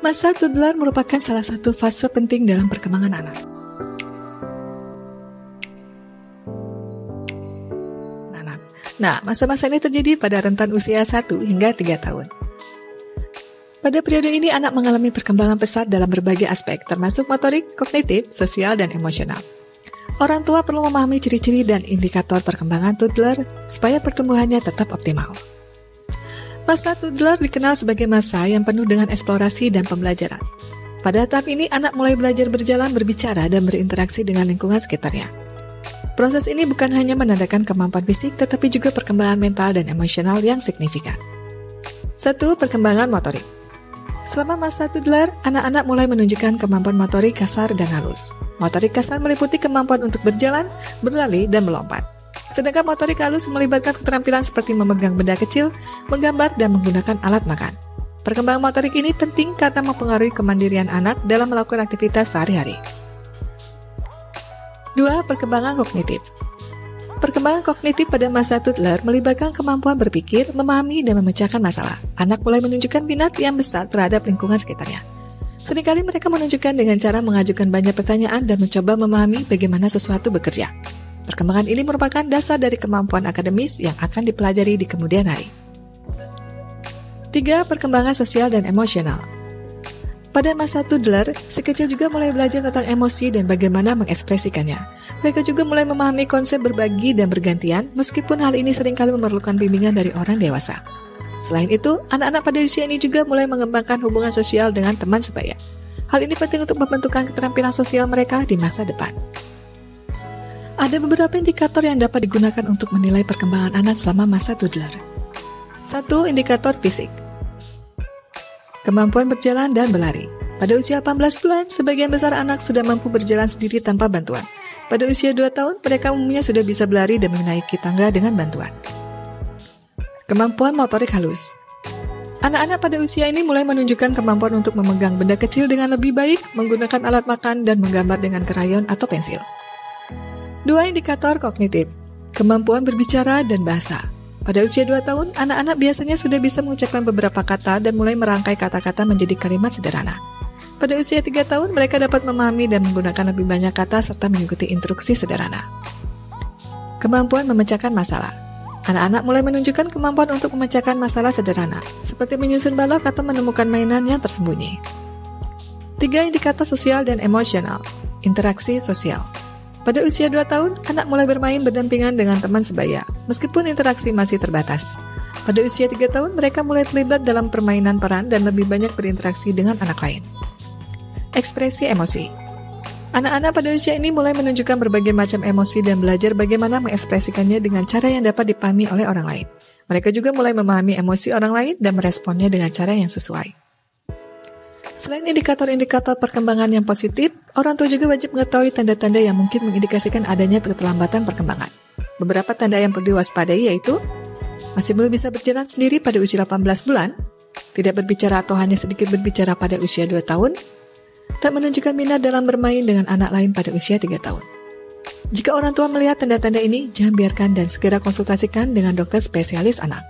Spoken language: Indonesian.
Masa toddler merupakan salah satu fase penting dalam perkembangan anak. Nah, masa-masa ini terjadi pada rentan usia 1 hingga 3 tahun. Pada periode ini, anak mengalami perkembangan pesat dalam berbagai aspek, termasuk motorik, kognitif, sosial, dan emosional. Orang tua perlu memahami ciri-ciri dan indikator perkembangan toddler supaya pertumbuhannya tetap optimal. Masa toddler dikenal sebagai masa yang penuh dengan eksplorasi dan pembelajaran. Pada tahap ini, anak mulai belajar berjalan, berbicara, dan berinteraksi dengan lingkungan sekitarnya. Proses ini bukan hanya menandakan kemampuan fisik, tetapi juga perkembangan mental dan emosional yang signifikan. 1. Perkembangan motorik. Selama masa toddler, anak-anak mulai menunjukkan kemampuan motorik kasar dan halus. Motorik kasar meliputi kemampuan untuk berjalan, berlari, dan melompat. Sedangkan motorik halus melibatkan keterampilan seperti memegang benda kecil, menggambar, dan menggunakan alat makan. Perkembangan motorik ini penting karena mempengaruhi kemandirian anak dalam melakukan aktivitas sehari-hari. 2. Perkembangan kognitif. Perkembangan kognitif pada masa toddler melibatkan kemampuan berpikir, memahami, dan memecahkan masalah. Anak mulai menunjukkan minat yang besar terhadap lingkungan sekitarnya. Seringkali mereka menunjukkan dengan cara mengajukan banyak pertanyaan dan mencoba memahami bagaimana sesuatu bekerja. Perkembangan ini merupakan dasar dari kemampuan akademis yang akan dipelajari di kemudian hari. 3. Perkembangan sosial dan emosional. Pada masa toddler, si kecil juga mulai belajar tentang emosi dan bagaimana mengekspresikannya. Mereka juga mulai memahami konsep berbagi dan bergantian, meskipun hal ini seringkali memerlukan bimbingan dari orang dewasa. Selain itu, anak-anak pada usia ini juga mulai mengembangkan hubungan sosial dengan teman sebaya. Hal ini penting untuk membentukkan keterampilan sosial mereka di masa depan. Ada beberapa indikator yang dapat digunakan untuk menilai perkembangan anak selama masa toddler. 1. Indikator fisik. Kemampuan berjalan dan berlari. Pada usia 18 bulan, sebagian besar anak sudah mampu berjalan sendiri tanpa bantuan. Pada usia 2 tahun, mereka umumnya sudah bisa berlari dan menaiki tangga dengan bantuan. Kemampuan motorik halus. Anak-anak pada usia ini mulai menunjukkan kemampuan untuk memegang benda kecil dengan lebih baik, menggunakan alat makan, dan menggambar dengan krayon atau pensil. 2. Indikator kognitif. Kemampuan berbicara dan bahasa. Pada usia 2 tahun, anak-anak biasanya sudah bisa mengucapkan beberapa kata dan mulai merangkai kata-kata menjadi kalimat sederhana. Pada usia 3 tahun, mereka dapat memahami dan menggunakan lebih banyak kata serta mengikuti instruksi sederhana. Kemampuan memecahkan masalah. Anak-anak mulai menunjukkan kemampuan untuk memecahkan masalah sederhana, seperti menyusun balok atau menemukan mainan yang tersembunyi. 3. Indikator sosial dan emosional. Interaksi sosial. Pada usia 2 tahun, anak mulai bermain berdampingan dengan teman sebaya, meskipun interaksi masih terbatas. Pada usia 3 tahun, mereka mulai terlibat dalam permainan peran dan lebih banyak berinteraksi dengan anak lain. Ekspresi emosi. Anak-anak pada usia ini mulai menunjukkan berbagai macam emosi dan belajar bagaimana mengekspresikannya dengan cara yang dapat dipahami oleh orang lain. Mereka juga mulai memahami emosi orang lain dan meresponnya dengan cara yang sesuai. Selain indikator-indikator perkembangan yang positif, orang tua juga wajib mengetahui tanda-tanda yang mungkin mengindikasikan adanya keterlambatan perkembangan. Beberapa tanda yang perlu diwaspadai yaitu masih belum bisa berjalan sendiri pada usia 18 bulan, tidak berbicara atau hanya sedikit berbicara pada usia 2 tahun, tak menunjukkan minat dalam bermain dengan anak lain pada usia 3 tahun. Jika orang tua melihat tanda-tanda ini, jangan biarkan dan segera konsultasikan dengan dokter spesialis anak.